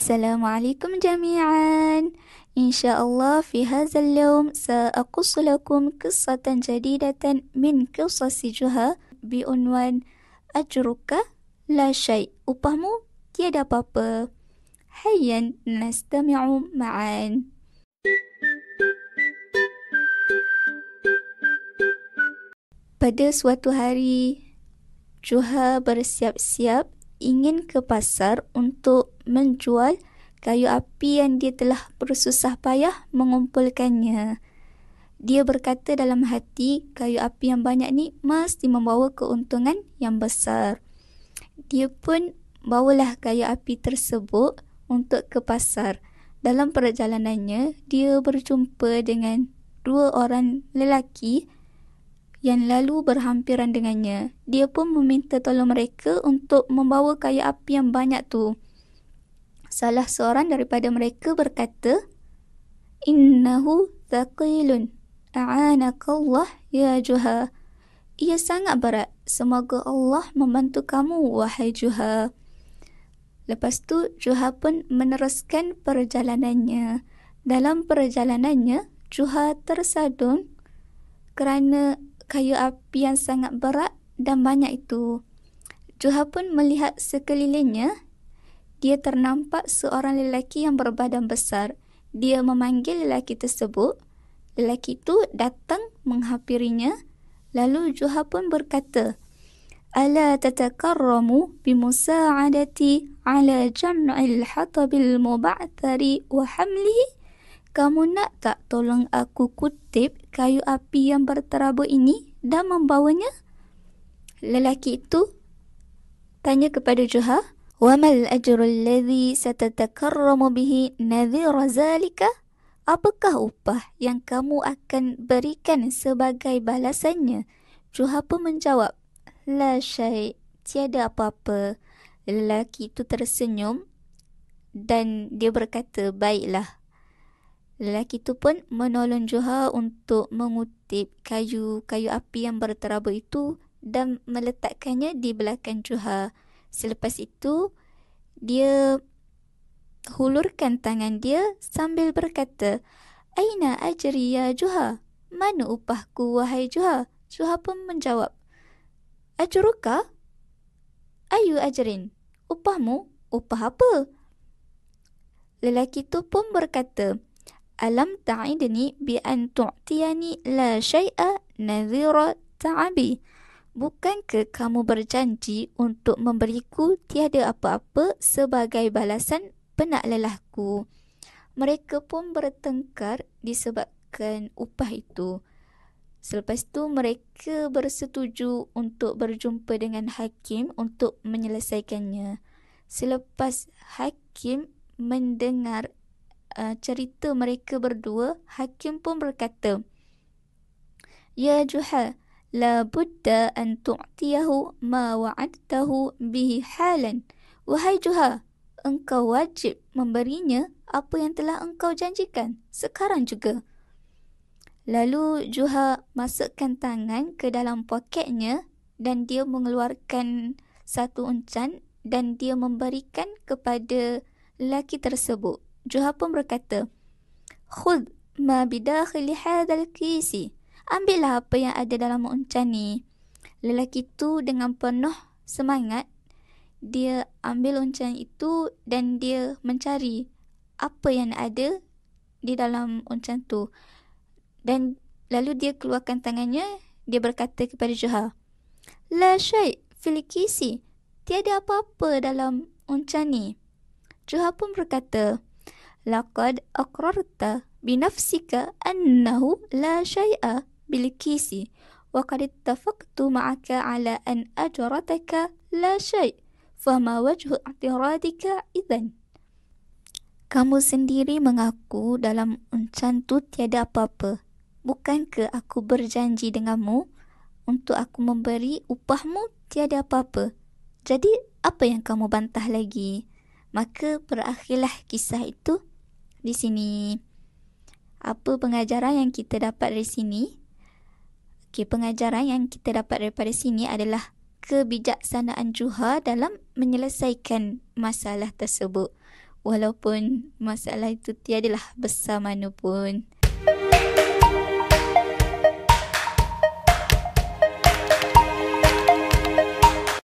السلام عليكم جميعا. إن شاء الله في هذا اليوم سأقص لكم قصة جديدة من قصص جهى بعنوان أجرك لا شيء. Upahmu tiada apa-apa. هيا نستمع معا. Pada suatu hari, Juha bersiap-siap ingin ke pasar untuk menjual kayu api yang dia telah bersusah payah mengumpulkannya. Dia berkata dalam hati, kayu api yang banyak ni mesti membawa keuntungan yang besar. Dia pun bawalah kayu api tersebut untuk ke pasar. Dalam perjalanannya, dia berjumpa dengan dua orang lelaki yang lalu berhampiran dengannya. Dia pun meminta tolong mereka untuk membawa kayu api yang banyak tu. Salah seorang daripada mereka berkata, "Innahu thaqilun, a'anakallah ya Juha." Ia sangat berat. Semoga Allah membantu kamu, wahai Juha. Lepas tu, Juha pun meneruskan perjalanannya. Dalam perjalanannya, Juha tersadung kerana kayu api yang sangat berat dan banyak itu. Juha pun melihat sekelilingnya. Dia ternampak seorang lelaki yang berbadan besar. Dia memanggil lelaki tersebut. Lelaki itu datang menghampirinya. Lalu Juha pun berkata, "Ala tatakarramu bimusa'adati ala jam'il hatabil muba'thari wa hamlihi?" Kamu nak tak tolong aku kutip kayu api yang berterabur ini dan membawanya? Lelaki itu tanya kepada Juha, "Wa mal ajru alladhi satatakarramu bihi nadhira zalika?" Apakah upah yang kamu akan berikan sebagai balasannya? Juha pun menjawab, "La syai', tiada apa-apa." Lelaki itu tersenyum dan dia berkata, "Baiklah." Lelaki itu pun menolong Juha untuk mengutip kayu api yang berterabur itu dan meletakkannya di belakang Juha. Selepas itu, dia hulurkan tangan dia sambil berkata, "Aina ajri ya Juha?" Mana upahku, wahai Juha? Juha pun menjawab, "Ajruka? Ayu ajrin?" Upahmu? Upah apa? Lelaki itu pun berkata, "Alam ta'idni bi an tu'tiyani la syai'a nadhira ta'abi." Bukankah kamu berjanji untuk memberiku tiada apa-apa sebagai balasan penat lelahku? Mereka pun bertengkar disebabkan upah itu. Selepas itu mereka bersetuju untuk berjumpa dengan hakim untuk menyelesaikannya. Selepas hakim mendengar cerita mereka berdua, hakim pun berkata, "Ya Juha, la budda an tu'tiyahu ma wa'adtahu bihi halan." Wahai Juha, engkau wajib memberinya apa yang telah engkau janjikan sekarang juga. Lalu Juha masukkan tangan ke dalam poketnya dan dia mengeluarkan satu uncan dan dia memberikan kepada lelaki tersebut. Juha pun berkata, "Khudh ma bidakhili hadzal kisi." Ambillah apa yang ada dalam uncan ni. Lelaki itu dengan penuh semangat, dia ambil uncan itu dan dia mencari apa yang ada di dalam uncan tu. Dan lalu dia keluarkan tangannya, dia berkata kepada Juha, "La syai' fil kisi." Tiada apa-apa dalam uncan ni. Juha pun berkata, "Laqad aqrarta binafsika annahu la syai'a bil kisi wa qad ittafaqtu ma'aka ala an ajrataka la syai', fama wajhu i'tiradika idzan." Kamu sendiri mengaku dalam uncan tu tiada apa-apa. Bukankah aku berjanji denganmu untuk aku memberi upahmu tiada apa-apa? Jadi apa yang kamu bantah lagi? Maka berakhirlah kisah itu di sini. Apa pengajaran yang kita dapat dari sini? Pengajaran yang kita dapat daripada sini adalah kebijaksanaan Juha dalam menyelesaikan masalah tersebut. walaupun masalah itu tiadalah besar mana pun.